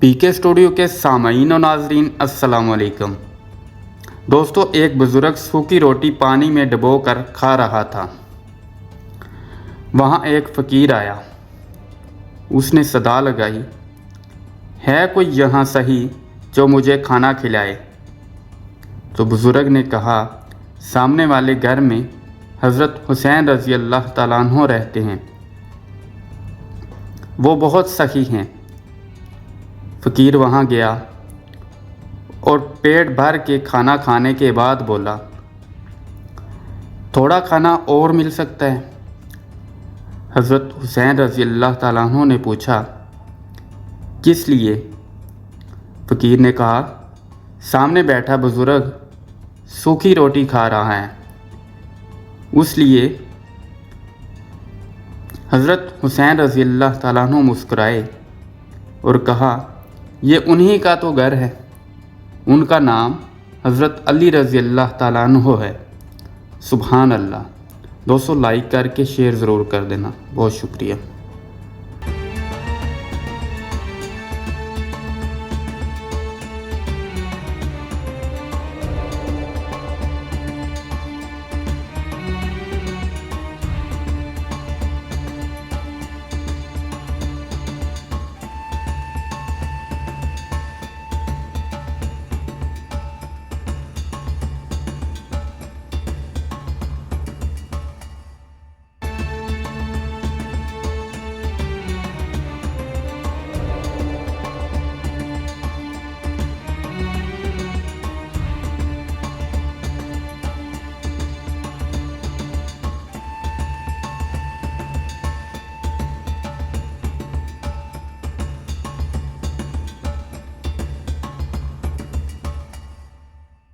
पीके studio के सामईन और नाजरीन अस्सलाम वालेकुम। दोस्तों, एक बुज़ुर्ग सूखी रोटी पानी में डुबोकर खा रहा था। वहाँ एक फ़कीर आया। उसने सदा लगाई, है कोई यहाँ सही जो मुझे खाना खिलाए। तो बुज़ुर्ग ने कहा, सामने वाले घर में हज़रत हुसैन रज़ी अल्लाह तआला अन्हु रहते हैं, वो बहुत सही हैं। फ़कीर वहाँ गया और पेट भर के खाना खाने के बाद बोला, थोड़ा खाना और मिल सकता है। हज़रत हुसैन रज़ी अल्लाह तआला अन्हु ने पूछा, किस लिए? फ़कीर ने कहा, सामने बैठा बुज़ुर्ग सूखी रोटी खा रहा है, उस लिए। हज़रत हुसैन रज़ी अल्लाह तआला अन्हु मुस्कुराए और कहा, ये उन्हीं का तो घर है। उनका नाम हज़रत अली रज़ी अल्लाह तआला अन्हु है। सुभान अल्लाह। दोस्तों, लाइक करके शेयर ज़रूर कर देना। बहुत शुक्रिया।